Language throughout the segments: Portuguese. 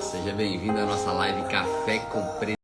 Seja bem-vindo à nossa live Café com Preto.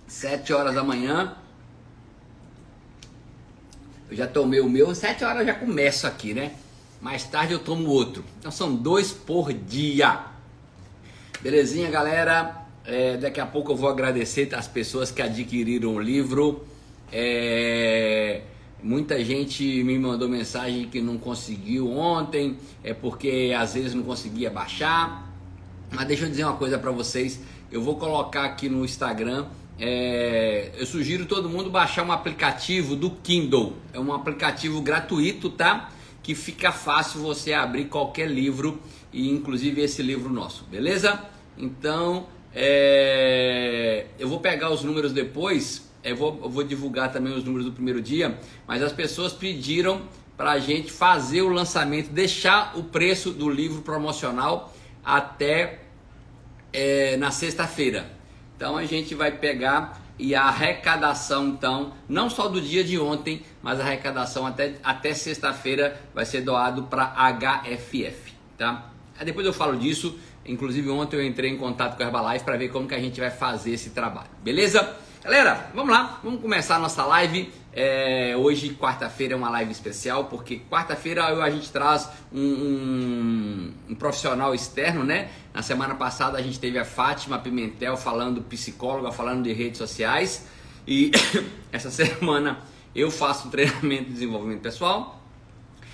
Sete horas da manhã. Eu já tomei o meu, 7 horas eu já começo aqui, né? Mais tarde eu tomo outro. Então são 2 por dia. Belezinha, galera? Daqui a pouco eu vou agradecer as pessoas que adquiriram o livro. Muita gente me mandou mensagem que não conseguiu ontem, porque às vezes não conseguia baixar. Mas deixa eu dizer uma coisa para vocês. Eu vou colocar aqui no Instagram. Eu sugiro todo mundo baixar um aplicativo do Kindle. É um aplicativo gratuito, tá? Que fica fácil você abrir qualquer livro, e inclusive esse livro nosso, beleza? Então eu vou pegar os números depois. Eu vou divulgar também os números do primeiro dia. Mas as pessoas pediram pra gente fazer o lançamento, deixar o preço do livro promocional até na sexta-feira. Então a gente vai pegar, e a arrecadação, então, não só do dia de ontem, mas a arrecadação até sexta-feira vai ser doado para HFF, tá? Aí depois eu falo disso. Inclusive ontem eu entrei em contato com a Herbalife para ver como que a gente vai fazer esse trabalho, beleza? Galera, vamos lá, vamos começar a nossa live. Hoje, quarta-feira, é uma live especial, porque quarta-feira a gente traz um profissional externo, né? Na semana passada a gente teve a Fátima Pimentel falando, psicóloga, falando de redes sociais. E essa semana eu faço um treinamento de desenvolvimento pessoal.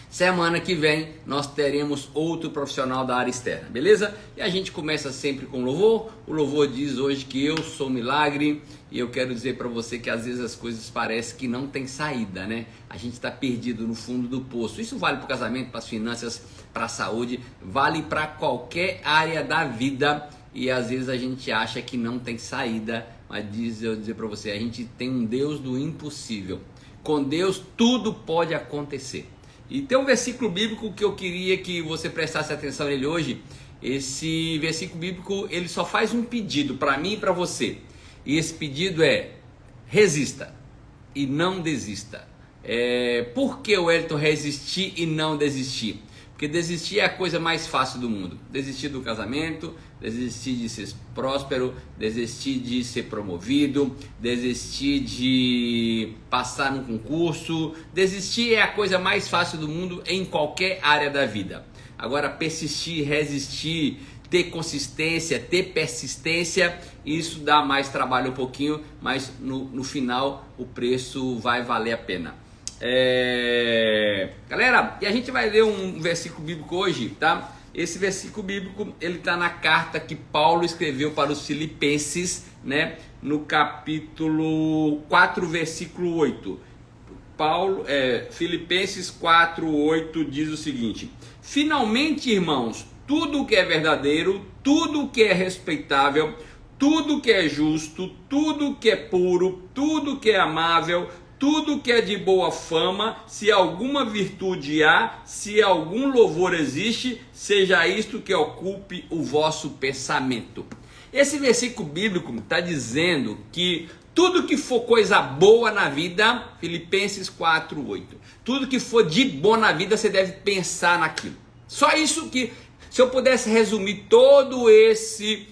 Semana que vem nós teremos outro profissional da área externa, beleza? E a gente começa sempre com louvor. O louvor diz hoje que eu sou milagre, e eu quero dizer para você que às vezes as coisas parecem que não tem saída, né? A gente está perdido no fundo do poço. Isso vale para o casamento, para as finanças, para a saúde, vale para qualquer área da vida. E às vezes a gente acha que não tem saída, mas eu dizer para você, a gente tem um Deus do impossível. Com Deus tudo pode acontecer. E tem um versículo bíblico que eu queria que você prestasse atenção nele hoje. Esse versículo bíblico, ele só faz um pedido para mim e para você. E esse pedido é: resista e não desista. Por que, Wellington, resistir e não desistir? Porque desistir é a coisa mais fácil do mundo. Desistir do casamento, desistir de ser próspero, desistir de ser promovido, desistir de passar num concurso. Desistir é a coisa mais fácil do mundo em qualquer área da vida. Agora, persistir, resistir, ter consistência, ter persistência, isso dá mais trabalho um pouquinho, mas no final o preço vai valer a pena. Galera, e a gente vai ler um versículo bíblico hoje, tá? esse versículo bíblico, ele está na carta que Paulo escreveu para os Filipenses, né? No capítulo 4, versículo 8. Filipenses 4, 8 diz o seguinte: finalmente, irmãos, tudo que é verdadeiro, tudo que é respeitável, tudo que é justo, tudo que é puro, tudo que é amável, tudo que é de boa fama, se alguma virtude há, se algum louvor existe, seja isto que ocupe o vosso pensamento. Esse versículo bíblico está dizendo que tudo que for coisa boa na vida, Filipenses 4:8, tudo que for de bom na vida, você deve pensar naquilo. Só isso que, se eu pudesse resumir todo esse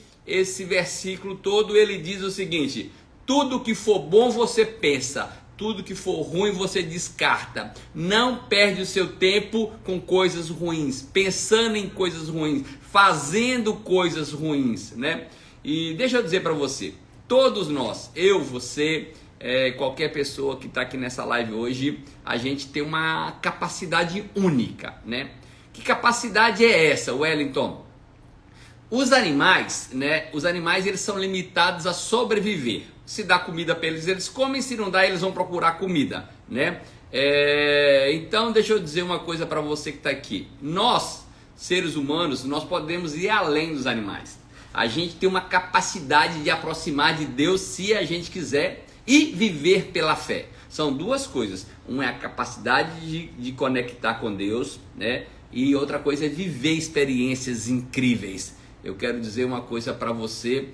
versículo todo, ele diz o seguinte: tudo que for bom você pensa, tudo que for ruim você descarta. Não perde o seu tempo com coisas ruins, pensando em coisas ruins, fazendo coisas ruins, né? E deixa eu dizer para você, todos nós, eu, você, qualquer pessoa que está aqui nessa live hoje, a gente tem uma capacidade única, né? Que capacidade é essa, Wellington? Os animais, né? Os animais, eles são limitados a sobreviver. Se dá comida para eles, eles comem. Se não dá, eles vão procurar comida, né? Então, deixa eu dizer uma coisa para você que está aqui. Nós, seres humanos, nós podemos ir além dos animais. A gente tem uma capacidade de aproximar de Deus se a gente quiser e viver pela fé. São duas coisas. Uma é a capacidade de conectar com Deus, né? E outra coisa é viver experiências incríveis. Eu quero dizer uma coisa para você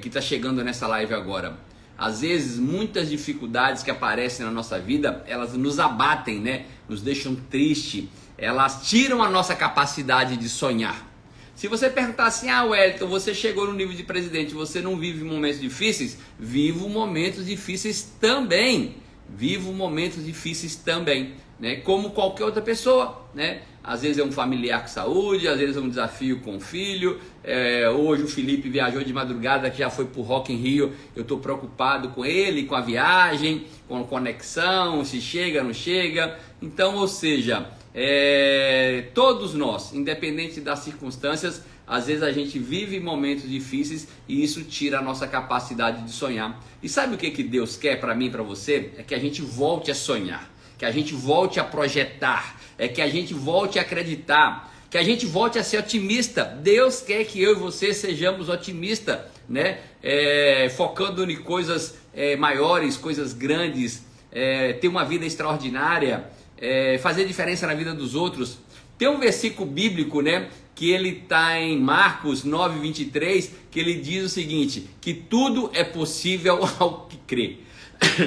que está chegando nessa live agora. Às vezes, muitas dificuldades que aparecem na nossa vida, elas nos abatem, né? Nos deixam tristes. Elas tiram a nossa capacidade de sonhar. Se você perguntar assim: Wellington, você chegou no nível de presidente, você não vive momentos difíceis? Vivo momentos difíceis também. Vivo momentos difíceis também, né? Como qualquer outra pessoa, né? Às vezes é um familiar com saúde, às vezes é um desafio com o filho. Hoje o Felipe viajou de madrugada, que já foi pro Rock in Rio. Eu estou preocupado com ele, com a viagem, com a conexão, se chega, não chega. Então, ou seja, todos nós, independente das circunstâncias, às vezes a gente vive momentos difíceis e isso tira a nossa capacidade de sonhar. E sabe o que Deus quer para mim e para você? É que a gente volte a sonhar, que a gente volte a projetar, que a gente volte a acreditar, que a gente volte a ser otimista. Deus quer que eu e você sejamos otimistas, né? Focando em coisas maiores, coisas grandes, ter uma vida extraordinária, fazer diferença na vida dos outros. Tem um versículo bíblico, né, que ele está em Marcos 9:23, que ele diz o seguinte: que tudo é possível ao que crê.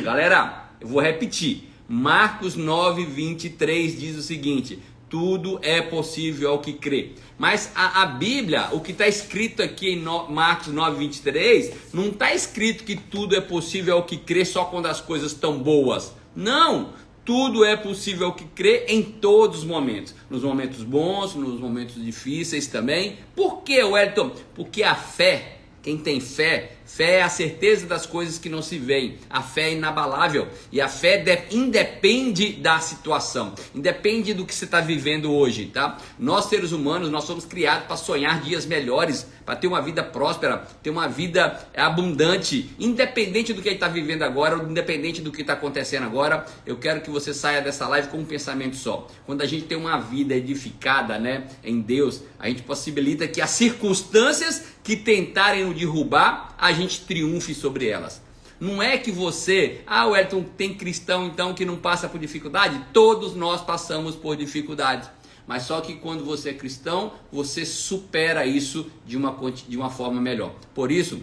Galera, eu vou repetir. Marcos 9:23 diz o seguinte: tudo é possível ao que crê. Mas a Bíblia, o que está escrito aqui em Marcos 9:23, não está escrito que tudo é possível ao que crê só quando as coisas estão boas. Não! Tudo é possível ao que crê em todos os momentos. Nos momentos bons, nos momentos difíceis também. Por quê, Wellington? Porque a fé, quem tem fé é a certeza das coisas que não se veem. A fé é inabalável. E a fé independe da situação. Independe do que você está vivendo hoje, tá? Nós, seres humanos, nós somos criados para sonhar dias melhores, para ter uma vida próspera, ter uma vida abundante. Independente do que a gente está vivendo agora, independente do que está acontecendo agora, eu quero que você saia dessa live com um pensamento só. Quando a gente tem uma vida edificada, né, em Deus, a gente possibilita que as circunstâncias que tentarem nos derrubar, a gente triunfe sobre elas. Não é que você, Wellington, tem cristão então que não passa por dificuldade? Todos nós passamos por dificuldades. Mas só que quando você é cristão, você supera isso de uma forma melhor. Por isso,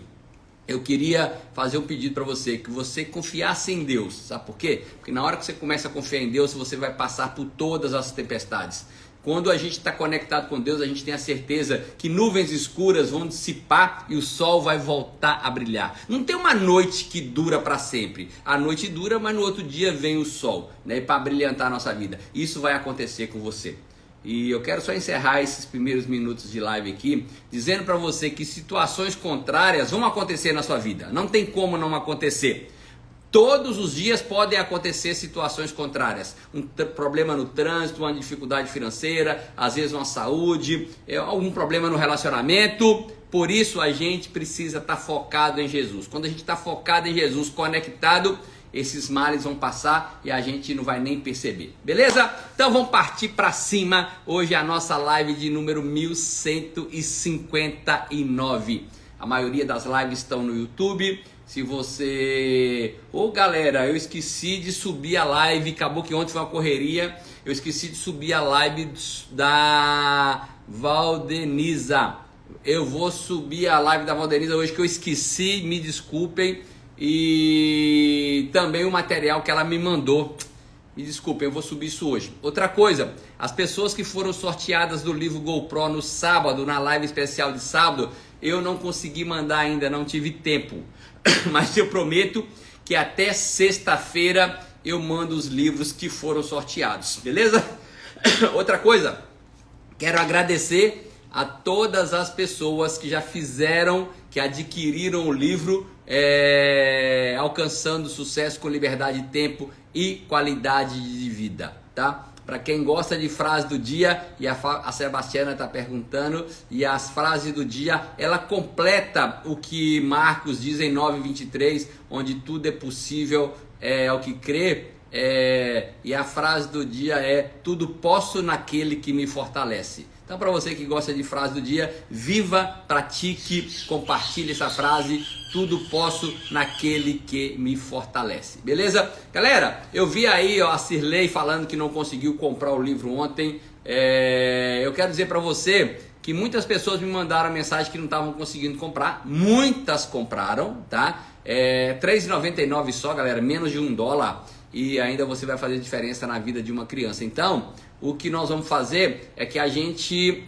eu queria fazer um pedido para você, que você confiasse em Deus. Sabe por quê? Porque na hora que você começa a confiar em Deus, você vai passar por todas as tempestades. Quando a gente está conectado com Deus, a gente tem a certeza que nuvens escuras vão dissipar e o sol vai voltar a brilhar. Não tem uma noite que dura para sempre. A noite dura, mas no outro dia vem o sol, né, para brilhantar a nossa vida. Isso vai acontecer com você. E eu quero só encerrar esses primeiros minutos de live aqui, dizendo para você que situações contrárias vão acontecer na sua vida. Não tem como não acontecer. Todos os dias podem acontecer situações contrárias. Um problema no trânsito, uma dificuldade financeira, às vezes uma saúde, algum problema no relacionamento. Por isso a gente precisa estar focado em Jesus. Quando a gente está focado em Jesus, conectado, esses males vão passar e a gente não vai nem perceber. Beleza? Então vamos partir para cima. Hoje é a nossa live de número 1159. A maioria das lives estão no YouTube. Se você... galera, eu esqueci de subir a live. Acabou que ontem foi uma correria. Eu esqueci de subir a live da Valdeniza. Eu vou subir a live da Valdeniza hoje, que eu esqueci, me desculpem. E também o material que ela me mandou. Me desculpem, eu vou subir isso hoje. Outra coisa, as pessoas que foram sorteadas do livro GoPro no sábado, na live especial de sábado, eu não consegui mandar ainda, não tive tempo. Mas eu prometo que até sexta-feira eu mando os livros que foram sorteados, beleza? Outra coisa, quero agradecer a todas as pessoas que já fizeram, que adquiriram o livro Alcançando Sucesso com Liberdade de Tempo e Qualidade de Vida, tá? Para quem gosta de frase do dia, e a Sebastiana está perguntando, e as frases do dia, ela completa o que Marcos diz em 9:23, onde tudo é possível ao que crê, e a frase do dia é: tudo posso naquele que me fortalece. Então, para você que gosta de frase do dia, viva, pratique, compartilhe essa frase: tudo posso naquele que me fortalece. Beleza? Galera, eu vi aí a Cirlei falando que não conseguiu comprar o livro ontem. Eu quero dizer para você que muitas pessoas me mandaram mensagem que não estavam conseguindo comprar. Muitas compraram, tá? R$3,99 só, galera, menos de $1. E ainda você vai fazer diferença na vida de uma criança. Então, o que nós vamos fazer é que a gente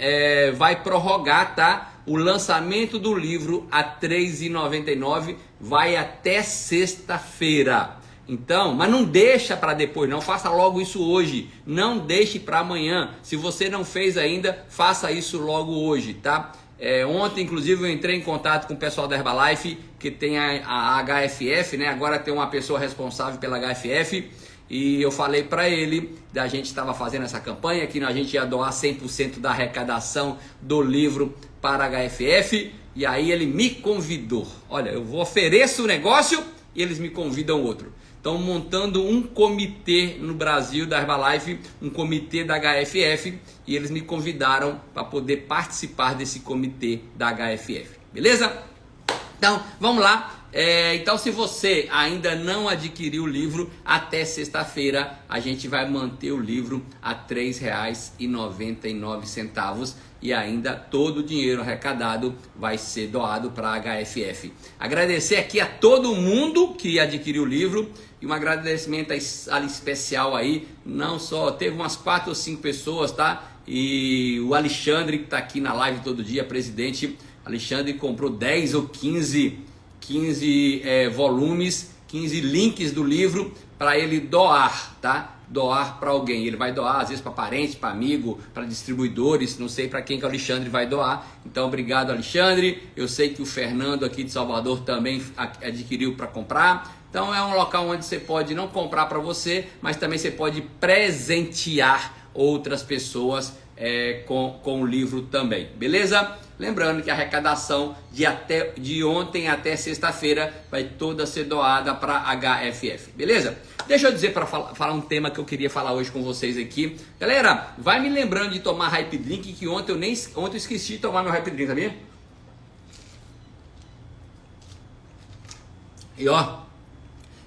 vai prorrogar, tá? O lançamento do livro a R$3,99 vai até sexta-feira. Então, mas não deixa para depois, não, faça logo isso hoje. Não deixe para amanhã. Se você não fez ainda, faça isso logo hoje, tá? Ontem, inclusive, eu entrei em contato com o pessoal da Herbalife, que tem a HFF, né? Agora tem uma pessoa responsável pela HFF. E eu falei para ele, a gente estava fazendo essa campanha, que a gente ia doar 100% da arrecadação do livro para a HFF. E aí ele me convidou. Olha, eu ofereço o negócio e eles me convidam outro. Estão montando um comitê no Brasil da Herbalife, um comitê da HFF, e eles me convidaram para poder participar desse comitê da HFF. Beleza? Então, vamos lá. Então, se você ainda não adquiriu o livro, até sexta-feira a gente vai manter o livro a R$3,99 e ainda todo o dinheiro arrecadado vai ser doado para a HFF. Agradecer aqui a todo mundo que adquiriu o livro e um agradecimento especial aí, não só, teve umas 4 ou 5 pessoas, tá? E o Alexandre, que está aqui na live todo dia, presidente, Alexandre comprou 10 ou 15 volumes, 15 links do livro para ele doar, tá? Doar para alguém. Ele vai doar às vezes para parente, para amigo, para distribuidores, não sei para quem que o Alexandre vai doar. Então, obrigado, Alexandre. Eu sei que o Fernando aqui de Salvador também adquiriu para comprar. Então, é um local onde você pode não comprar para você, mas também você pode presentear outras pessoas com o livro também, beleza? Lembrando que a arrecadação de ontem até sexta-feira vai toda ser doada para HFF, beleza? Deixa eu dizer para falar um tema que eu queria falar hoje com vocês aqui. Galera, vai me lembrando de tomar Hype Drink, que ontem eu esqueci de tomar meu Hype Drink, sabia?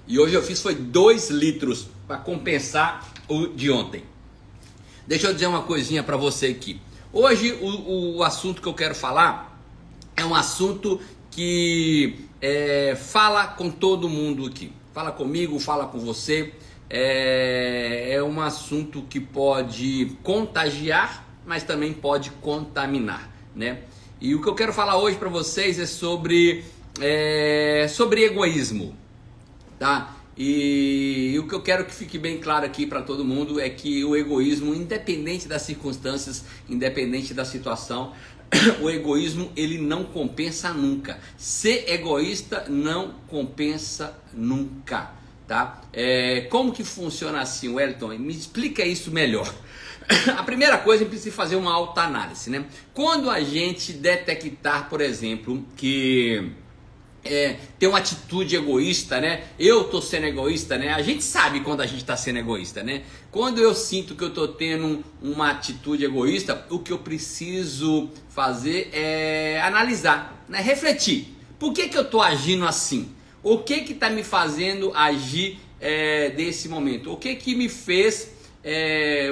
E hoje eu fiz foi 2 litros para compensar o de ontem. Deixa eu dizer uma coisinha para você aqui. Hoje o assunto que eu quero falar é um assunto que fala com todo mundo aqui. Fala comigo, fala com você. É um assunto que pode contagiar, mas também pode contaminar, né? E o que eu quero falar hoje para vocês é sobre egoísmo, tá? E o que eu quero que fique bem claro aqui para todo mundo é que o egoísmo, independente das circunstâncias, independente da situação, o egoísmo ele não compensa nunca. Ser egoísta não compensa nunca. tá? Como que funciona assim, Wellington? Me explica isso melhor. A primeira coisa, a gente precisa fazer uma autoanálise, né? Quando a gente detectar, por exemplo, que tem uma atitude egoísta, né? Eu tô sendo egoísta, né? A gente sabe quando a gente tá sendo egoísta, né? Quando eu sinto que eu tô tendo uma atitude egoísta, o que eu preciso fazer é analisar, né? Refletir. Por que que eu tô agindo assim? O que que tá me fazendo agir desse momento? O que que me fez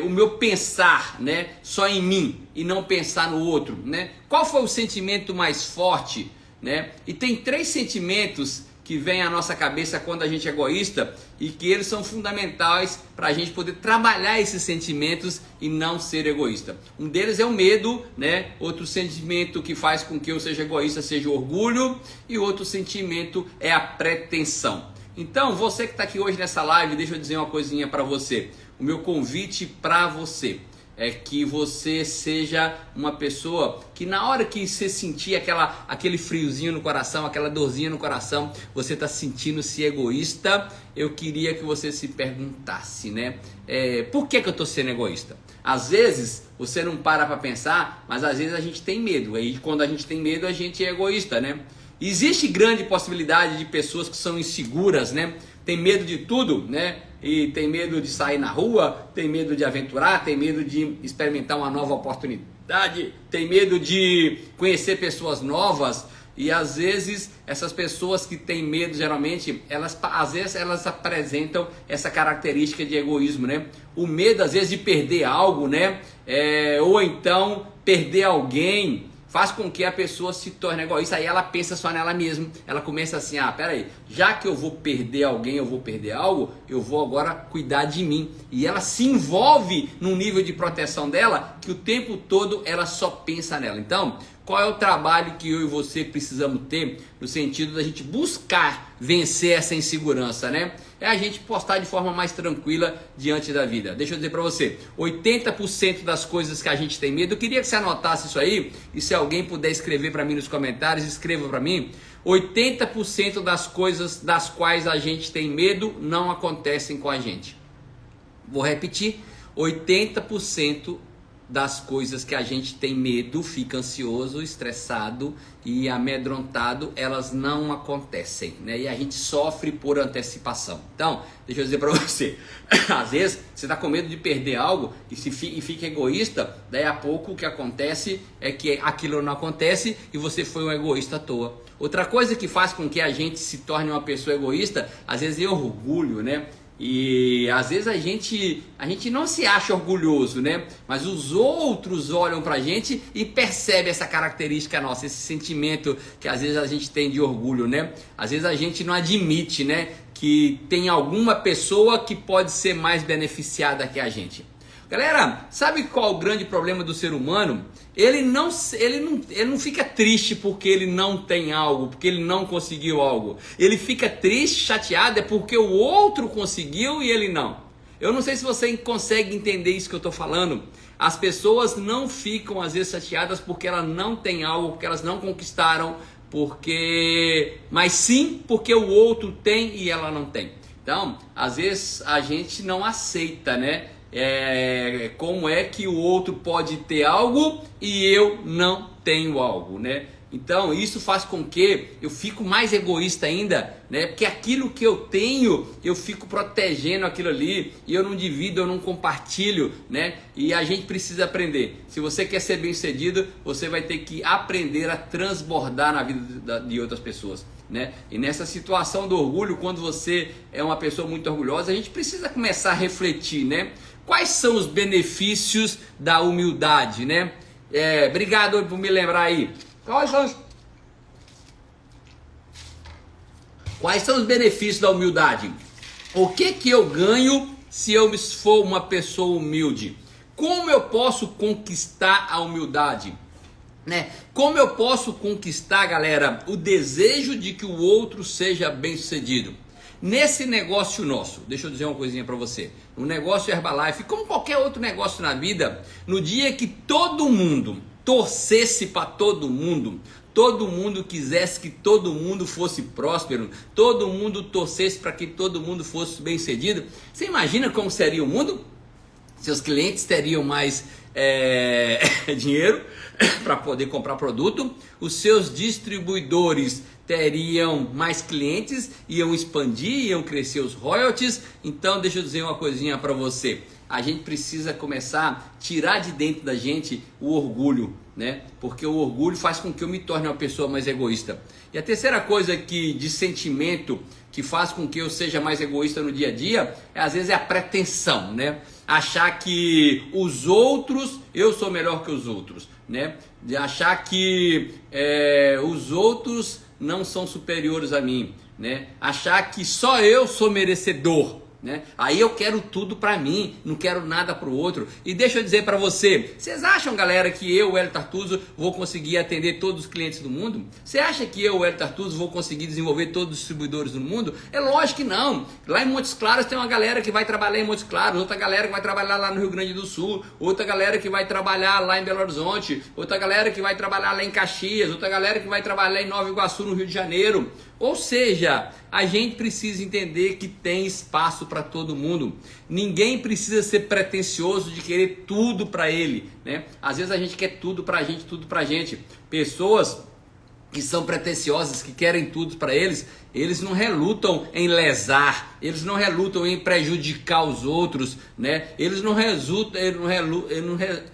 o meu pensar, né, só em mim e não pensar no outro, né? Qual foi o sentimento mais forte, né? E tem 3 sentimentos que vêm à nossa cabeça quando a gente é egoísta e que eles são fundamentais para a gente poder trabalhar esses sentimentos e não ser egoísta. Um deles é o medo, né? Outro sentimento que faz com que eu seja egoísta seja o orgulho e outro sentimento é a pretensão. Então, você que está aqui hoje nessa live, deixa eu dizer uma coisinha para você. O meu convite para você é que você seja uma pessoa que na hora que você sentir aquele friozinho no coração, aquela dorzinha no coração, você está sentindo-se egoísta, eu queria que você se perguntasse, né? Por que eu estou sendo egoísta? Às vezes você não para pensar, mas às vezes a gente tem medo. Aí quando a gente tem medo, a gente é egoísta, né? Existe grande possibilidade de pessoas que são inseguras, né? Tem medo de tudo, né? E tem medo de sair na rua, tem medo de aventurar, tem medo de experimentar uma nova oportunidade, tem medo de conhecer pessoas novas. E às vezes essas pessoas que têm medo, geralmente, às vezes elas apresentam essa característica de egoísmo, né? O medo às vezes de perder algo, né? Ou então perder alguém, faz com que a pessoa se torne egoísta. Aí ela pensa só nela mesma. Ela começa assim, peraí, já que eu vou perder alguém, eu vou perder algo, eu vou agora cuidar de mim. E ela se envolve num nível de proteção dela que o tempo todo ela só pensa nela. Então, qual é o trabalho que eu e você precisamos ter no sentido da gente buscar vencer essa insegurança, né? É a gente postar de forma mais tranquila diante da vida. Deixa eu dizer para você, 80% das coisas que a gente tem medo, eu queria que você anotasse isso aí, e se alguém puder escrever para mim nos comentários, escreva para mim. 80% das coisas das quais a gente tem medo não acontecem com a gente. Vou repetir, 80% das coisas que a gente tem medo, fica ansioso, estressado e amedrontado, elas não acontecem, né? E a gente sofre por antecipação. Então, deixa eu dizer para você, às vezes você está com medo de perder algo e fica egoísta, daí a pouco o que acontece é que aquilo não acontece e você foi um egoísta à toa. Outra coisa que faz com que a gente se torne uma pessoa egoísta, às vezes é orgulho, né? E às vezes a gente não se acha orgulhoso, né? Mas os outros olham pra gente e percebem essa característica nossa, esse sentimento que às vezes a gente tem de orgulho, né? Às vezes a gente não admite, né, que tem alguma pessoa que pode ser mais beneficiada que a gente. Galera, sabe qual é o grande problema do ser humano? Ele não fica triste porque ele não tem algo, porque ele não conseguiu algo. Ele fica triste, chateado, é porque o outro conseguiu e ele não. Eu não sei se você consegue entender isso que eu estou falando. As pessoas não ficam às vezes chateadas porque elas não têm algo, porque elas não conquistaram, mas sim porque o outro tem e ela não tem. Então, às vezes a gente não aceita, né? Como é que o outro pode ter algo e eu não tenho algo, né? Então isso faz com que eu fico mais egoísta ainda, né? Porque aquilo que eu tenho, eu fico protegendo aquilo ali e eu não divido, eu não compartilho, né? E a gente precisa aprender. Se você quer ser bem sucedido, você vai ter que aprender a transbordar na vida de outras pessoas, né? E nessa situação do orgulho, quando você é uma pessoa muito orgulhosa, a gente precisa começar a refletir, né? Quais são os benefícios da humildade, né? Obrigado por me lembrar aí. Quais são os benefícios da humildade? O que eu ganho se eu for uma pessoa humilde? Como eu posso conquistar a humildade? Né? Como eu posso conquistar, galera, o desejo de que o outro seja bem sucedido? Nesse negócio nosso, deixa eu dizer uma coisinha para você. No negócio Herbalife, como qualquer outro negócio na vida, no dia que todo mundo torcesse para todo mundo, todo mundo quisesse que todo mundo fosse próspero, todo mundo torcesse para que todo mundo fosse bem-sucedido, você imagina como seria o mundo? Seus clientes teriam mais dinheiro para poder comprar produto, os seus distribuidores teriam mais clientes, iam expandir, iam crescer os royalties. Então deixa eu dizer uma coisinha para você, a gente precisa começar a tirar de dentro da gente o orgulho, né? Porque o orgulho faz com que eu me torne uma pessoa mais egoísta. E a terceira coisa de sentimento que faz com que eu seja mais egoísta no dia a dia, às vezes é a pretensão, né? Achar que os outros, eu sou melhor que os outros, né? De achar que os outros não são superiores a mim, né? Achar que só eu sou merecedor, né? Aí eu quero tudo para mim, não quero nada para o outro. E deixa eu dizer para você, vocês acham, galera, que eu, Hélio Tartuzzo, vou conseguir atender todos os clientes do mundo? Você acha que eu, Hélio Tartuzzo, vou conseguir desenvolver todos os distribuidores do mundo? É lógico que não. Lá em Montes Claros tem uma galera que vai trabalhar em Montes Claros, outra galera que vai trabalhar lá no Rio Grande do Sul, outra galera que vai trabalhar lá em Belo Horizonte, outra galera que vai trabalhar lá em Caxias, outra galera que vai trabalhar em Nova Iguaçu, no Rio de Janeiro. Ou seja, a gente precisa entender que tem espaço para todo mundo. Ninguém precisa ser pretensioso de querer tudo para ele, né? Às vezes a gente quer tudo para a gente, tudo para a gente. Pessoas que são pretensiosas, que querem tudo para eles, eles não relutam em lesar, eles não relutam em prejudicar os outros, né? Eles não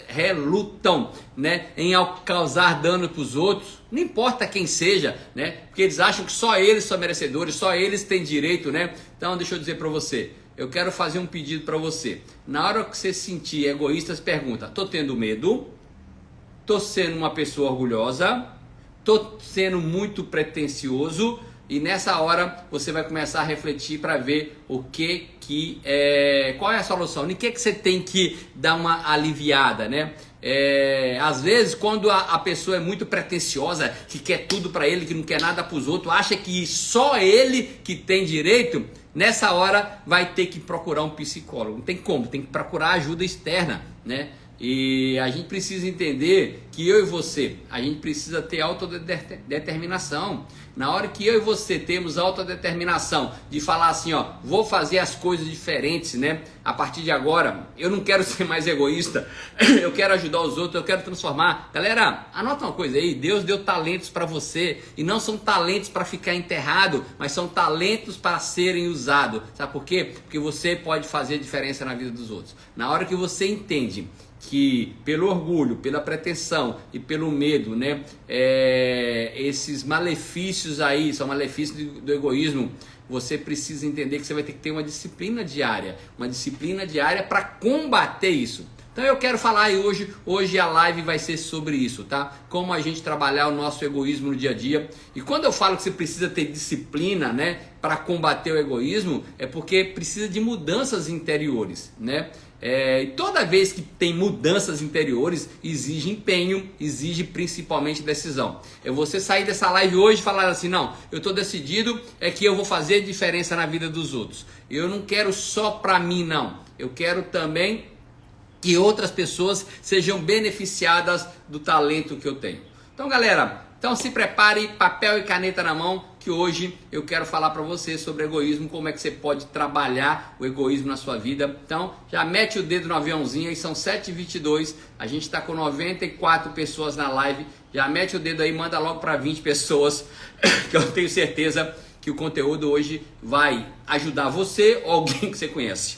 relutam, né, em causar dano para os outros, não importa quem seja, né? Porque eles acham que só eles são merecedores, só eles têm direito, né? Então deixa eu dizer para você, eu quero fazer um pedido para você. Na hora que você se sentir egoísta, você pergunta: tô tendo medo? Tô sendo uma pessoa orgulhosa? Tô sendo muito pretensioso? E nessa hora você vai começar a refletir para ver qual é a solução, em que você tem que dar uma aliviada, né? Às vezes quando a pessoa é muito pretensiosa, que quer tudo para ele, que não quer nada para os outros, acha que só ele que tem direito, nessa hora vai ter que procurar um psicólogo. Não tem como, tem que procurar ajuda externa, né? E a gente precisa entender que eu e você, a gente precisa ter autodeterminação. Na hora que eu e você temos autodeterminação de falar assim, ó, vou fazer as coisas diferentes, né? A partir de agora, eu não quero ser mais egoísta, eu quero ajudar os outros, eu quero transformar. Galera, anota uma coisa aí, Deus deu talentos para você, e não são talentos para ficar enterrado, mas são talentos para serem usados. Sabe por quê? Porque você pode fazer diferença na vida dos outros. Na hora que você entende que pelo orgulho, pela pretensão e pelo medo, né, esses malefícios aí são malefícios do egoísmo, você precisa entender que você vai ter que ter uma disciplina diária para combater isso. Então eu quero falar aí hoje a live vai ser sobre isso, tá? Como a gente trabalhar o nosso egoísmo no dia a dia. E quando eu falo que você precisa ter disciplina, né, para combater o egoísmo, é porque precisa de mudanças interiores, né? E toda vez que tem mudanças interiores, exige empenho, exige principalmente decisão. É você sair dessa live hoje e falar assim, não, eu estou decidido, é que eu vou fazer diferença na vida dos outros. Eu não quero só para mim, não. Eu quero também que outras pessoas sejam beneficiadas do talento que eu tenho. Então, galera, se prepare, papel e caneta na mão, que hoje eu quero falar para você sobre egoísmo, como é que você pode trabalhar o egoísmo na sua vida. Então, já mete o dedo no aviãozinho, aí são 7h22, a gente está com 94 pessoas na live, já mete o dedo aí, manda logo para 20 pessoas, que eu tenho certeza que o conteúdo hoje vai ajudar você ou alguém que você conhece.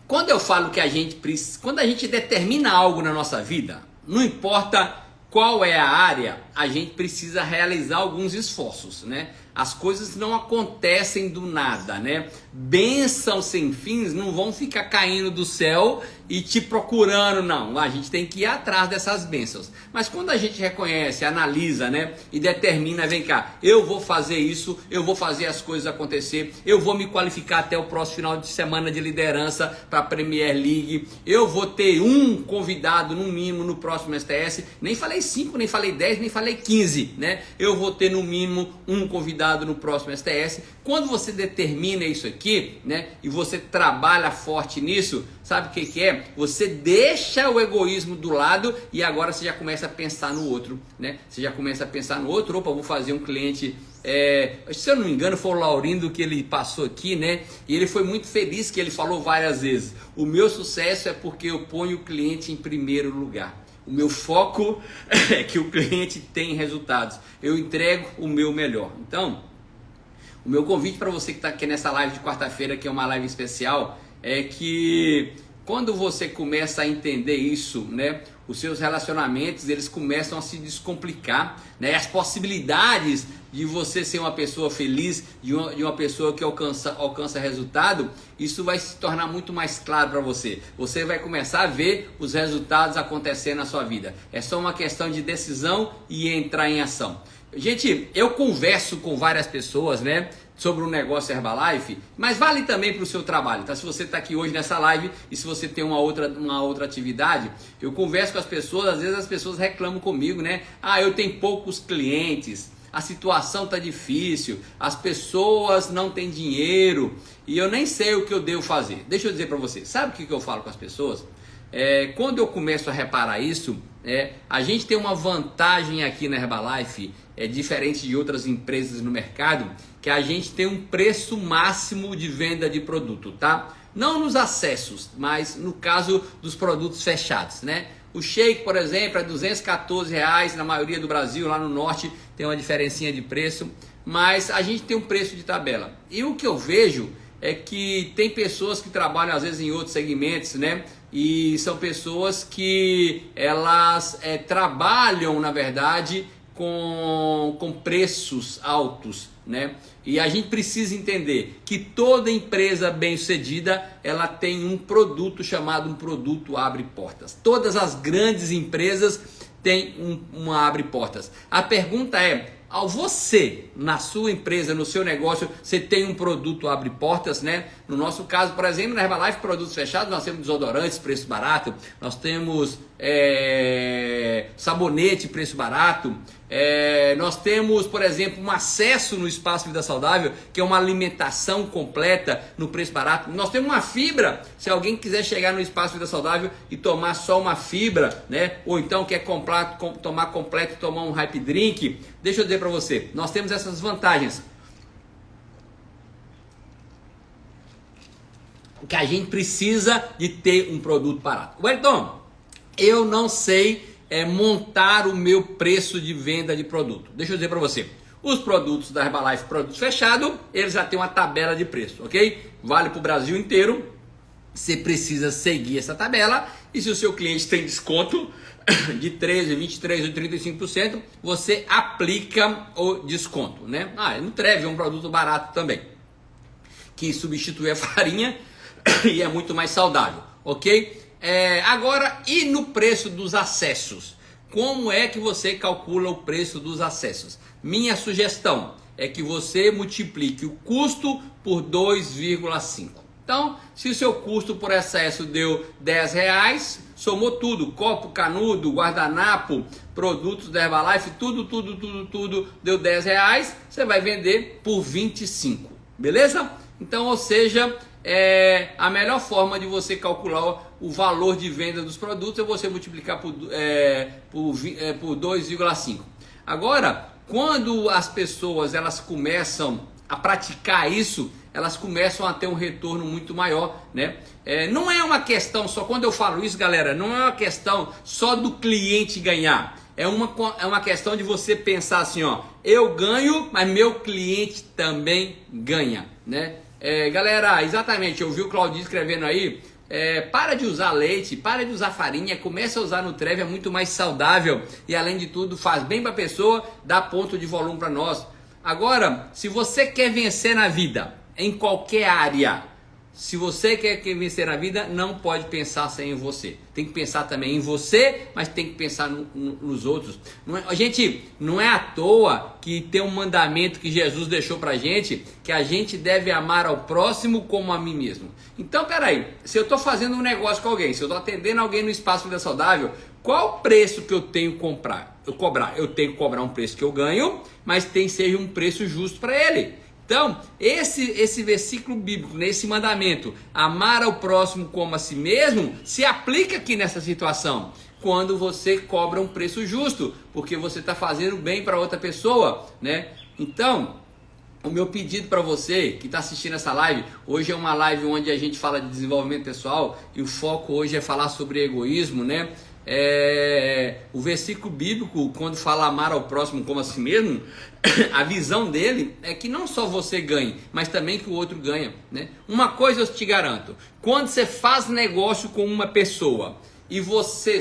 Quando eu falo que quando a gente determina algo na nossa vida, não importa qual é a área, a gente precisa realizar alguns esforços, né? As coisas não acontecem do nada, né? Bênçãos sem fins não vão ficar caindo do céu e te procurando, não. A gente tem que ir atrás dessas bênçãos. Mas quando a gente reconhece, analisa, né? E determina, vem cá, eu vou fazer isso, eu vou fazer as coisas acontecer, eu vou me qualificar até o próximo final de semana de liderança para a Premier League, eu vou ter um convidado no mínimo no próximo STS, nem falei 5, nem falei 10, nem falei 15, né? Eu vou ter no mínimo um convidado convidado no próximo STS. Quando você determina isso aqui, né, e você trabalha forte nisso, sabe o que que é? Você deixa o egoísmo do lado e agora você já começa a pensar no outro, né? Você já começa a pensar no outro. Opa, vou fazer um cliente, se eu não me engano foi o Laurindo que ele passou aqui, né? E ele foi muito feliz, que ele falou várias vezes: o meu sucesso é porque eu ponho o cliente em primeiro lugar. O meu foco é que o cliente tem resultados. Eu entrego o meu melhor. Então, o meu convite para você que está aqui nessa live de quarta-feira, que é uma live especial, é que quando você começa a entender isso, né, os seus relacionamentos, eles começam a se descomplicar, né? As possibilidades de você ser uma pessoa feliz, de uma pessoa que alcança resultado, isso vai se tornar muito mais claro para você. Você vai começar a ver os resultados acontecendo na sua vida. É só uma questão de decisão e entrar em ação. Gente, eu converso com várias pessoas, né, sobre o negócio Herbalife, mas vale também para o seu trabalho, tá? Se você está aqui hoje nessa live e se você tem uma outra atividade, eu converso com as pessoas, às vezes as pessoas reclamam comigo, né? Ah, eu tenho poucos clientes, a situação tá difícil, as pessoas não têm dinheiro e eu nem sei o que eu devo fazer. Deixa eu dizer para você, sabe o que eu falo com as pessoas? Quando eu começo a reparar isso, a gente tem uma vantagem aqui na Herbalife, diferente de outras empresas no mercado, que a gente tem um preço máximo de venda de produto, tá? Não nos acessos, mas no caso dos produtos fechados, né? O shake, por exemplo, é R$214 na maioria do Brasil, lá no norte tem uma diferencinha de preço, mas a gente tem um preço de tabela. E o que eu vejo é que tem pessoas que trabalham às vezes em outros segmentos, né? E são pessoas que elas trabalham, na verdade, com preços altos, né? E a gente precisa entender que toda empresa bem-sucedida, ela tem um produto chamado um produto abre portas. Todas as grandes empresas têm uma abre portas. A pergunta é: ao você, na sua empresa, no seu negócio, você tem um produto abre portas, né? No nosso caso, por exemplo, na Herbalife, produtos fechados, nós temos desodorantes, preço barato, nós temos sabonete, preço barato, nós temos, por exemplo, um acesso no Espaço Vida Saudável, que é uma alimentação completa no preço barato. Nós temos uma fibra, se alguém quiser chegar no Espaço Vida Saudável e tomar só uma fibra, né? Ou então quer tomar completo e tomar um Hype Drink, deixa eu dizer para você, nós temos essas vantagens. Que a gente precisa de ter um produto barato. Wellington, eu não sei montar o meu preço de venda de produto. Deixa eu dizer para você, os produtos da Herbalife, produtos fechados, eles já têm uma tabela de preço, ok? Vale para o Brasil inteiro. Você precisa seguir essa tabela e se o seu cliente tem desconto de 13%, 23% ou 35%, você aplica o desconto, né? No Treve é um produto barato também, que substitui a farinha e é muito mais saudável, ok? Agora, e no preço dos acessos? Como é que você calcula o preço dos acessos? Minha sugestão é que você multiplique o custo por 2,5. Então, se o seu custo por acesso deu R$10, somou tudo, copo, canudo, guardanapo, produtos da Herbalife, tudo deu R$10, você vai vender por 25, beleza? Então, ou seja, a melhor forma de você calcular o valor de venda dos produtos é você multiplicar por 2,5. Agora, quando as pessoas elas começam a praticar isso, elas começam a ter um retorno muito maior, né? Não é uma questão só, quando eu falo isso, galera, não é uma questão só do cliente ganhar. É uma questão de você pensar assim, ó, eu ganho, mas meu cliente também ganha, né? Galera, exatamente, eu vi o Claudinho escrevendo aí, para de usar leite, para de usar farinha, começa a usar Nutreve, é muito mais saudável e além de tudo faz bem para a pessoa, dá ponto de volume para nós. Agora, se você quer vencer na vida, em qualquer área, se você quer vencer na vida, não pode pensar só em você. Tem que pensar também em você, mas tem que pensar nos outros. Gente, não é à toa que tem um mandamento que Jesus deixou pra gente, que a gente deve amar ao próximo como a mim mesmo. Então, peraí, se eu estou fazendo um negócio com alguém, se eu estou atendendo alguém no Espaço Vida Saudável, qual preço que eu tenho que cobrar? Eu tenho que cobrar um preço que eu ganho, mas tem que ser um preço justo para ele. Então, esse versículo bíblico, nesse mandamento, amar ao próximo como a si mesmo, se aplica aqui nessa situação. Quando você cobra um preço justo, porque você está fazendo bem para outra pessoa, né? Então, o meu pedido para você que está assistindo essa live, hoje é uma live onde a gente fala de desenvolvimento pessoal e o foco hoje é falar sobre egoísmo, né? O versículo bíblico, quando fala amar ao próximo como a si mesmo, a visão dele é que não só você ganhe, mas também que o outro ganha, né? Uma coisa eu te garanto, quando você faz negócio com uma pessoa e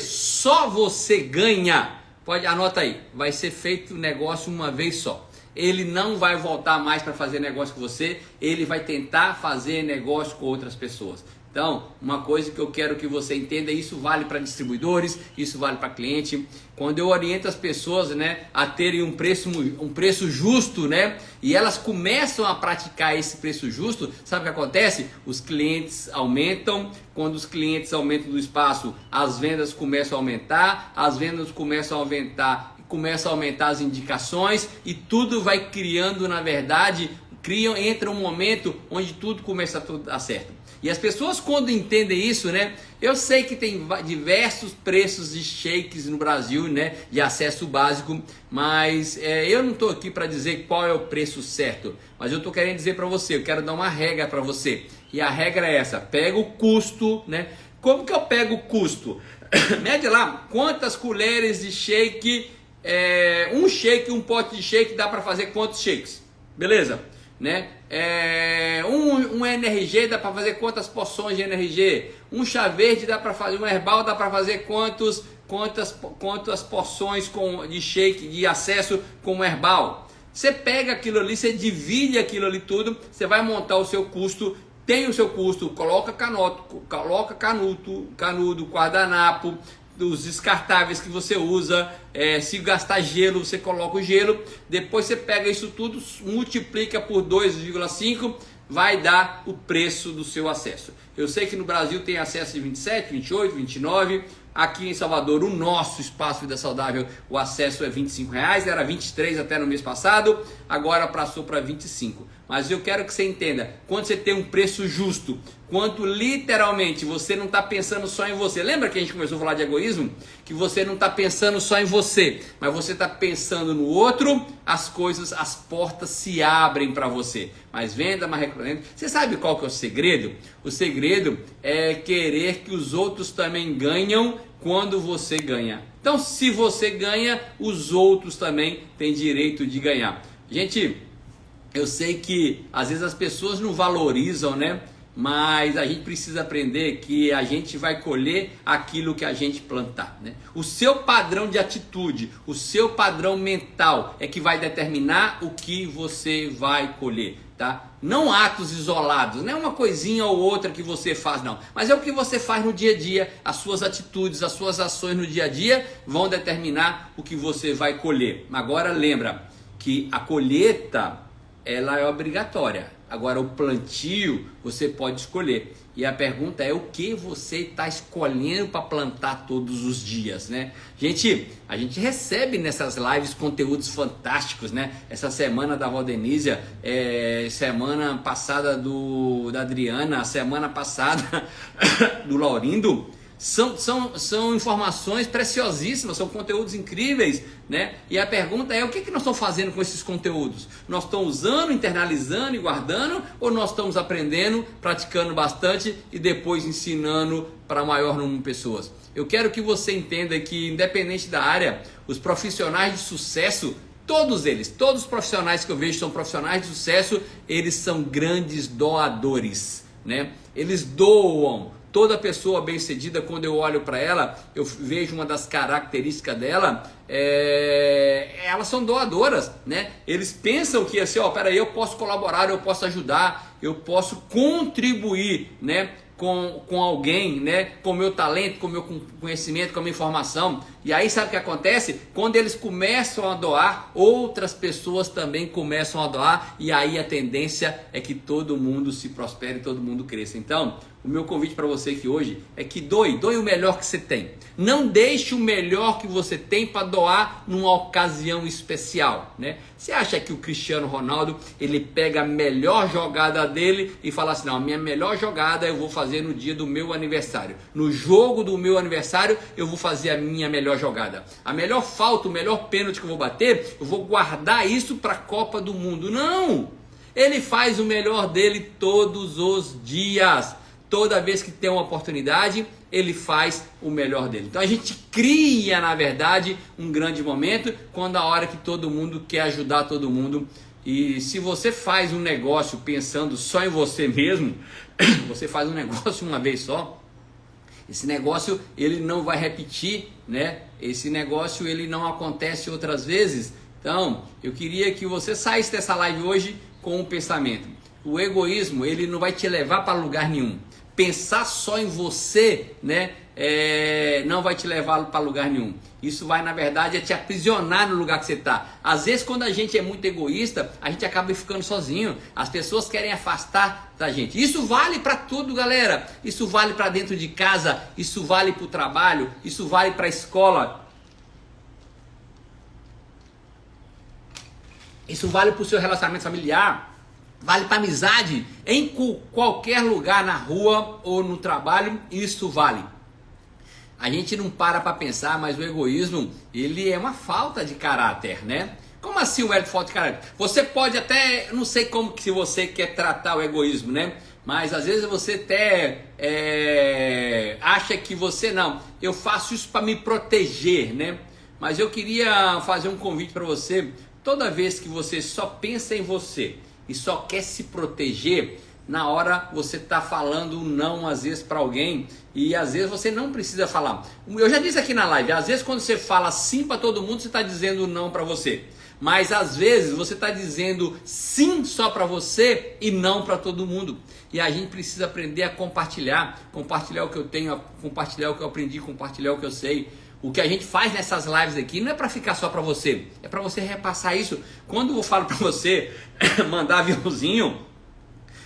só você ganha, pode anota aí, vai ser feito o negócio uma vez só. Ele não vai voltar mais para fazer negócio com você, ele vai tentar fazer negócio com outras pessoas. Então, uma coisa que eu quero que você entenda, isso vale para distribuidores, isso vale para cliente. Quando eu oriento as pessoas, né, a terem um preço justo, né, e elas começam a praticar esse preço justo, sabe o que acontece? Os clientes aumentam. Quando os clientes aumentam do espaço, as vendas começam a aumentar, começam a aumentar as indicações e tudo vai criando, na verdade, entra um momento onde tudo começa a dar certo. E as pessoas, quando entendem isso, né? Eu sei que tem diversos preços de shakes no Brasil, né? De acesso básico, mas eu não estou aqui para dizer qual é o preço certo. Mas eu estou querendo dizer para você, eu quero dar uma regra para você. E a regra é essa, pega o custo, né? Como que eu pego o custo? Mede lá quantas colheres de shake, um pote de shake dá para fazer quantos shakes? Beleza? Né? Um NRG dá para fazer quantas porções de NRG? Um chá verde dá para fazer, um herbal dá para fazer quantas porções de shake de acesso com o herbal? Você pega aquilo ali, você divide aquilo ali tudo, você vai montar o seu custo. Tem o seu custo, coloca canudo, guardanapo, dos descartáveis que você usa, se gastar gelo, você coloca o gelo, depois você pega isso tudo, multiplica por 2,5, vai dar o preço do seu acesso. Eu sei que no Brasil tem acesso de 27, 28, 29, aqui em Salvador, o nosso Espaço Vida Saudável, o acesso é R$25, era 23 até no mês passado, agora passou para 25. Mas eu quero que você entenda, quando você tem um preço justo, quando literalmente você não está pensando só em você. Lembra que a gente começou a falar de egoísmo? Que você não está pensando só em você, mas você está pensando no outro, as portas se abrem para você. Mais venda, mais recrutamento. Você sabe qual que é o segredo? O segredo é querer que os outros também ganham quando você ganha. Então, se você ganha, os outros também têm direito de ganhar. Gente, eu sei que às vezes as pessoas não valorizam, né? Mas a gente precisa aprender que a gente vai colher aquilo que a gente plantar, né? O seu padrão de atitude, o seu padrão mental é que vai determinar o que você vai colher, tá? Não atos isolados, não é uma coisinha ou outra que você faz, não. Mas é o que você faz no dia a dia, as suas atitudes, as suas ações no dia a dia vão determinar o que você vai colher. Agora lembra que a colheita, ela é obrigatória. Agora o plantio você pode escolher. E a pergunta é o que você está escolhendo para plantar todos os dias, né? Gente, a gente recebe nessas lives conteúdos fantásticos, né? Essa semana da Valdenísia, semana passada da Adriana, semana passada do Laurindo. São informações preciosíssimas, são conteúdos incríveis, né? E a pergunta é, o que nós estamos fazendo com esses conteúdos? Nós estamos usando, internalizando e guardando, ou nós estamos aprendendo, praticando bastante e depois ensinando para maior número de pessoas? Eu quero que você entenda que, independente da área, os profissionais de sucesso, todos os profissionais que eu vejo são profissionais de sucesso, eles são grandes doadores, né? Eles doam. Toda pessoa bem-sucedida, quando eu olho para ela, eu vejo uma das características dela, elas são doadoras, né? Eles pensam que assim, peraí, eu posso colaborar, eu posso ajudar, eu posso contribuir, né? Com alguém, né? Com o meu talento, com o meu conhecimento, com a minha informação. E aí sabe o que acontece? Quando eles começam a doar, outras pessoas também começam a doar, e aí a tendência é que todo mundo se prospere, todo mundo cresça. Então, o meu convite para você aqui hoje é que doe o melhor que você tem. Não deixe o melhor que você tem para doar numa ocasião especial, né? Você acha que o Cristiano Ronaldo, ele pega a melhor jogada dele e fala assim, não, a minha melhor jogada eu vou fazer no dia do meu aniversário. No jogo do meu aniversário eu vou fazer a minha melhor jogada. A melhor falta, o melhor pênalti que eu vou bater, eu vou guardar isso para a Copa do Mundo. Não! Ele faz o melhor dele todos os dias. Toda vez que tem uma oportunidade, ele faz o melhor dele. Então a gente cria, na verdade, um grande momento quando a hora que todo mundo quer ajudar todo mundo. E se você faz um negócio pensando só em você mesmo, você faz um negócio uma vez só, esse negócio ele não vai repetir, né? Esse negócio ele não acontece outras vezes. Então, eu queria que você saísse dessa live hoje com um pensamento. O egoísmo, ele não vai te levar para lugar nenhum. Pensar só em você, né, não vai te levar para lugar nenhum. Isso vai, na verdade, te aprisionar no lugar que você está. Às vezes, quando a gente é muito egoísta, a gente acaba ficando sozinho. As pessoas querem afastar da gente. Isso vale para tudo, galera. Isso vale para dentro de casa, isso vale para o trabalho, isso vale para a escola. Isso vale para o seu relacionamento familiar. Vale para amizade, em qualquer lugar, na rua ou no trabalho, isso vale. A gente não para pensar, mas o egoísmo, ele é uma falta de caráter, né? Como assim o falta de caráter? Você pode até, não sei como que se você quer tratar o egoísmo, né? Mas às vezes você até acha que você não, eu faço isso para me proteger, né? Mas eu queria fazer um convite para você, toda vez que você só pensa em você, e só quer se proteger, na hora você está falando não às vezes para alguém e às vezes você não precisa falar. Eu já disse aqui na live, às vezes quando você fala sim para todo mundo, você está dizendo não para você. Mas às vezes você está dizendo sim só para você e não para todo mundo. E a gente precisa aprender a compartilhar o que eu tenho, compartilhar o que eu aprendi, compartilhar o que eu sei. O que a gente faz nessas lives aqui não é para ficar só para você, é para você repassar isso. Quando eu falo para você mandar aviãozinho,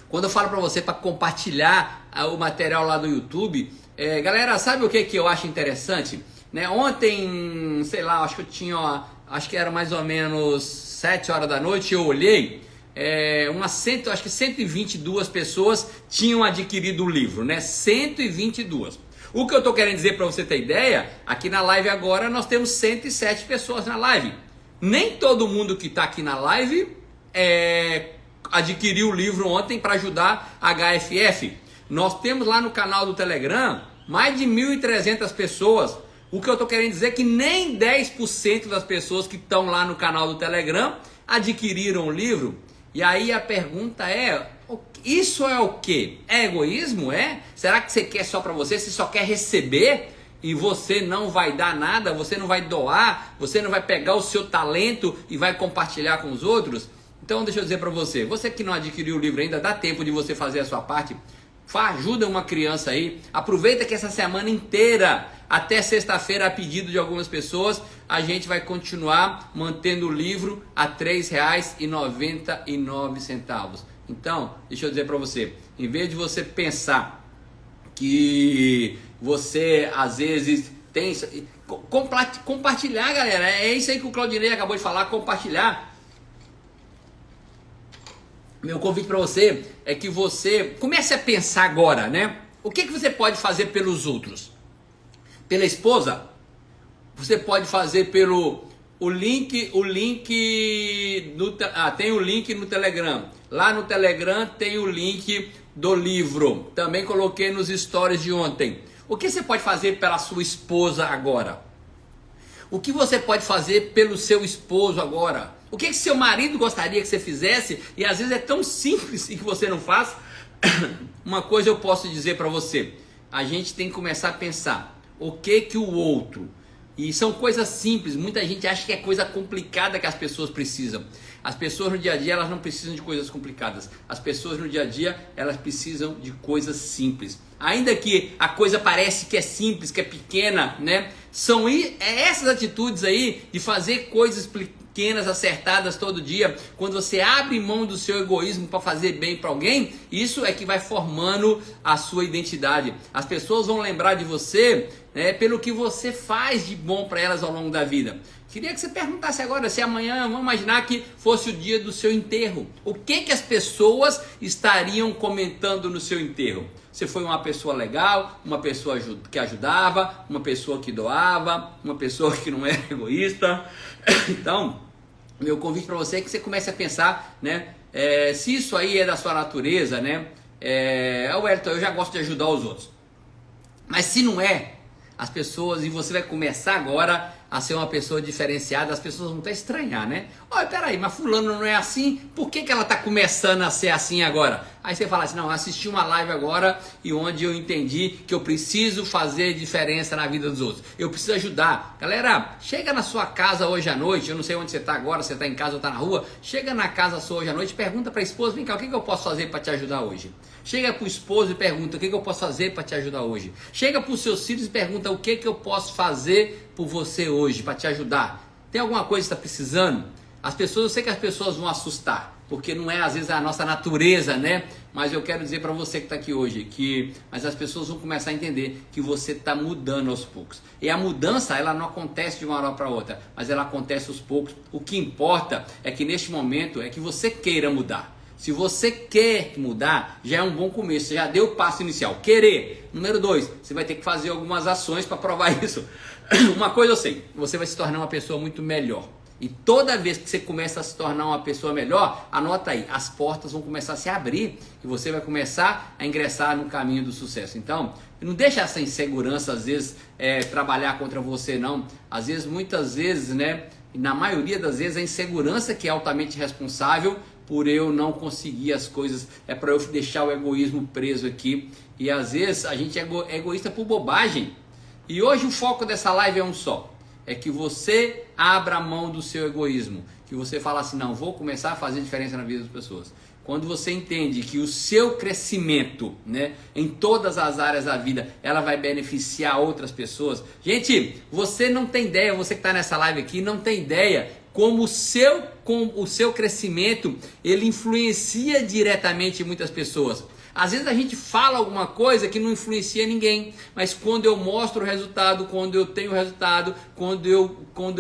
quando eu falo para você para compartilhar o material lá do YouTube, galera, sabe o que eu acho interessante? Né? Ontem, sei lá, acho que era mais ou menos 7 horas da noite, eu olhei, acho que 122 pessoas tinham adquirido o livro, né? 122. O que eu estou querendo dizer para você ter ideia, aqui na live agora nós temos 107 pessoas na live. Nem todo mundo que está aqui na live adquiriu o livro ontem para ajudar a HFF. Nós temos lá no canal do Telegram mais de 1.300 pessoas. O que eu estou querendo dizer é que nem 10% das pessoas que estão lá no canal do Telegram adquiriram o livro. E aí a pergunta é... isso é o quê? É egoísmo? Será que você quer só para você? Você só quer receber e você não vai dar nada? Você não vai doar? Você não vai pegar o seu talento e vai compartilhar com os outros? Então deixa eu dizer para você, você que não adquiriu o livro ainda, dá tempo de você fazer a sua parte. Ajuda uma criança aí. Aproveita que essa semana inteira, até sexta-feira, a pedido de algumas pessoas, a gente vai continuar mantendo o livro a R$ 3,99. Então, deixa eu dizer para você, em vez de você pensar que você às vezes tem... Compartilhar, galera, é isso aí que o Claudinei acabou de falar, compartilhar. Meu convite para você é que você comece a pensar agora, né? O que você pode fazer pelos outros? Pela esposa? Você pode fazer pelo... tem o link no Telegram. Lá no Telegram tem o link do livro. Também coloquei nos stories de ontem. O que você pode fazer pela sua esposa agora? O que você pode fazer pelo seu esposo agora? O que seu marido gostaria que você fizesse e às vezes é tão simples e que você não faz? Uma coisa eu posso dizer para você. A gente tem que começar a pensar. O que o outro... E são coisas simples, muita gente acha que é coisa complicada que as pessoas precisam. As pessoas no dia a dia, elas não precisam de coisas complicadas. As pessoas no dia a dia, elas precisam de coisas simples. Ainda que a coisa parece que é simples, que é pequena, né? São essas atitudes aí de fazer coisas pequenas, acertadas todo dia, quando você abre mão do seu egoísmo para fazer bem para alguém, isso é que vai formando a sua identidade. As pessoas vão lembrar de você, né, pelo que você faz de bom para elas ao longo da vida. Queria que você perguntasse agora, se amanhã, vamos imaginar que fosse o dia do seu enterro, o que as pessoas estariam comentando no seu enterro? Você foi uma pessoa legal, uma pessoa que ajudava, uma pessoa que doava, uma pessoa que não era egoísta. Então, meu convite para você é que você comece a pensar, né, se isso aí é da sua natureza, né? Wellington, eu já gosto de ajudar os outros. Mas se não é, as pessoas, e você vai começar agora a ser uma pessoa diferenciada, as pessoas vão até estranhar, né? Olha, peraí, mas fulano não é assim, por que ela está começando a ser assim agora? Aí você fala assim, não, assisti uma live agora e onde eu entendi que eu preciso fazer diferença na vida dos outros. Eu preciso ajudar. Galera, chega na sua casa hoje à noite, eu não sei onde você está agora, você está em casa ou está na rua, chega na casa sua hoje à noite, pergunta para a esposa, vem cá, o que eu posso fazer para te ajudar hoje? Chega para o esposo e pergunta, o que eu posso fazer para te ajudar hoje? Chega para os seus filhos e pergunta, o que eu posso fazer por você hoje, para te ajudar? Tem alguma coisa que está precisando? As pessoas, eu sei que as pessoas vão assustar, porque não é às vezes a nossa natureza, né? Mas eu quero dizer para você que está aqui hoje, mas as pessoas vão começar a entender que você está mudando aos poucos. E a mudança, ela não acontece de uma hora para outra, mas ela acontece aos poucos. O que importa é que neste momento é que você queira mudar. Se você quer mudar, já é um bom começo, você já deu o passo inicial. Querer. Número 2, você vai ter que fazer algumas ações para provar isso. Uma coisa eu sei, você vai se tornar uma pessoa muito melhor. E toda vez que você começa a se tornar uma pessoa melhor, anota aí, as portas vão começar a se abrir e você vai começar a ingressar no caminho do sucesso. Então, não deixa essa insegurança, às vezes, trabalhar contra você, não. Às vezes, muitas vezes, né, na maioria das vezes, a insegurança que é altamente responsável por eu não conseguir as coisas, é para eu deixar o egoísmo preso aqui. E às vezes a gente é egoísta por bobagem. E hoje o foco dessa live é um só. É que você abra mão do seu egoísmo. Que você fala assim, não, vou começar a fazer diferença na vida das pessoas. Quando você entende que o seu crescimento, né, em todas as áreas da vida, ela vai beneficiar outras pessoas. Gente, você não tem ideia, você que está nessa live aqui, não tem ideia como o seu crescimento, ele influencia diretamente muitas pessoas. Às vezes a gente fala alguma coisa que não influencia ninguém, mas quando eu mostro o resultado, quando eu tenho o resultado, quando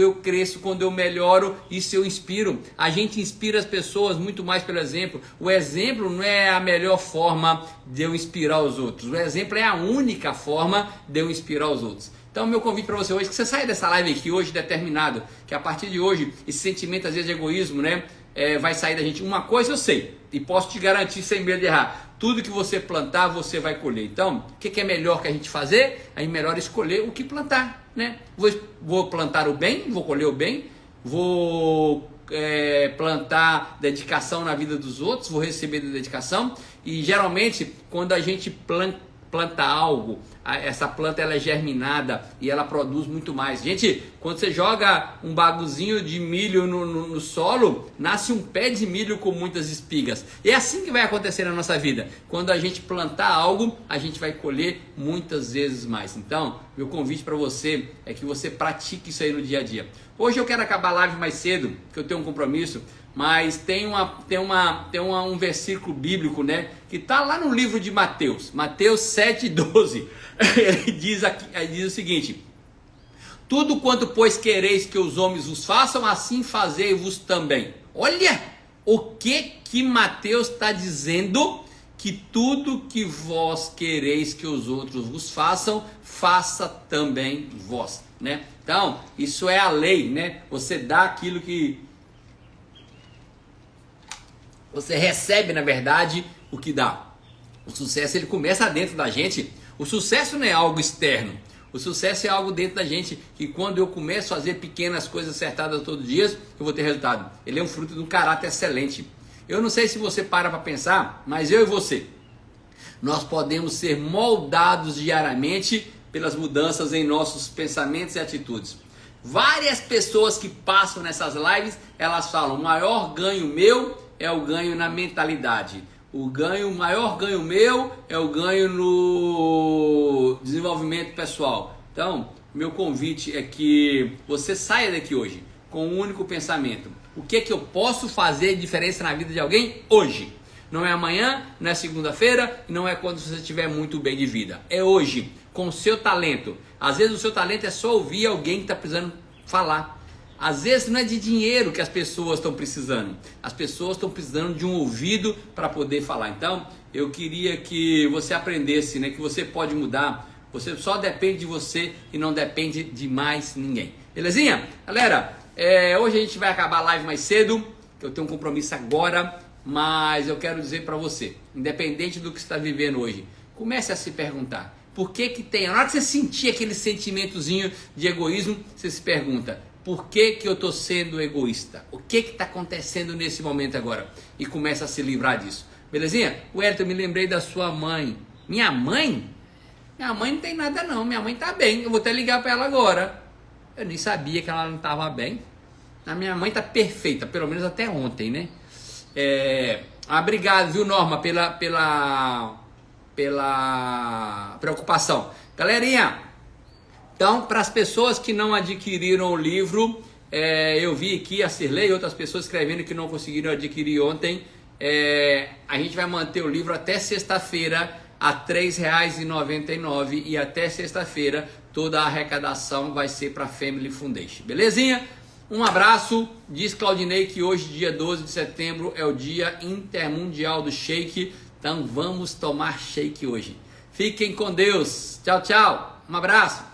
eu cresço, quando eu melhoro, isso eu inspiro. A gente inspira as pessoas muito mais pelo exemplo. O exemplo não é a melhor forma de eu inspirar os outros. O exemplo é a única forma de eu inspirar os outros. Então, meu convite para você hoje é que você saia dessa live aqui hoje determinado, que a partir de hoje, esse sentimento às vezes de egoísmo, né, vai sair da gente. Uma coisa eu sei, e posso te garantir sem medo de errar, tudo que você plantar, você vai colher. Então, o que é melhor que a gente fazer? É melhor escolher o que plantar, né? Vou plantar o bem, vou colher o bem, vou plantar dedicação na vida dos outros, vou receber da dedicação, e geralmente, quando a gente planta algo, essa planta ela é germinada e ela produz muito mais. Gente, quando você joga um baguzinho de milho no solo, nasce um pé de milho com muitas espigas. E é assim que vai acontecer na nossa vida. Quando a gente plantar algo, a gente vai colher muitas vezes mais. Então, meu convite para você é que você pratique isso aí no dia a dia. Hoje eu quero acabar a live mais cedo, porque eu tenho um compromisso. Mas tem um versículo bíblico, né, que está lá no livro de Mateus, Mateus 7,12. Ele diz o seguinte: tudo quanto pois quereis que os homens vos façam, assim fazei-vos também. Olha o que Mateus está dizendo, que tudo que vós quereis que os outros vos façam, faça também vós, né? Então, isso é a lei, né? Você dá aquilo que você recebe, na verdade, o que dá. O sucesso, ele começa dentro da gente. O sucesso não é algo externo. O sucesso é algo dentro da gente, que quando eu começo a fazer pequenas coisas acertadas todos os dias, eu vou ter resultado. Ele é um fruto de um caráter excelente. Eu não sei se você para pensar, mas eu e você, nós podemos ser moldados diariamente pelas mudanças em nossos pensamentos e atitudes. Várias pessoas que passam nessas lives, elas falam, o maior ganho meu é o ganho na mentalidade. O maior ganho meu é o ganho no desenvolvimento pessoal. Então, meu convite é que você saia daqui hoje com um único pensamento: o que que eu posso fazer de diferença na vida de alguém hoje? Não é amanhã, não é segunda-feira, não é quando você estiver muito bem de vida. É hoje, com o seu talento. Às vezes o seu talento é só ouvir alguém que está precisando falar. Às vezes não é de dinheiro que as pessoas estão precisando. As pessoas estão precisando de um ouvido para poder falar. Então, eu queria que você aprendesse, né, que você pode mudar. Você só depende de você e não depende de mais ninguém. Belezinha? Galera, hoje a gente vai acabar a live mais cedo, que eu tenho um compromisso agora, mas eu quero dizer para você, independente do que você está vivendo hoje, comece a se perguntar, por que que tem, na hora que você sentir aquele sentimentozinho de egoísmo, você se pergunta, por que que eu estou sendo egoísta? O que que está acontecendo nesse momento agora? E começa a se livrar disso. Belezinha? Wellington, eu me lembrei da sua mãe. Minha mãe? Minha mãe não tem nada não, minha mãe está bem, eu vou até ligar para ela agora. Eu nem sabia que ela não estava bem. A minha mãe está perfeita, pelo menos até ontem, né? Obrigado, viu, Norma, pela preocupação. Galerinha, então, para as pessoas que não adquiriram o livro, eu vi aqui a Cirlei e outras pessoas escrevendo que não conseguiram adquirir ontem. A gente vai manter o livro até sexta-feira a R$ 3,99 e até sexta-feira toda a arrecadação vai ser para a Family Foundation. Belezinha? Um abraço. Diz Claudinei que hoje, dia 12 de setembro, é o dia intermundial do shake. Então vamos tomar shake hoje. Fiquem com Deus. Tchau, tchau. Um abraço.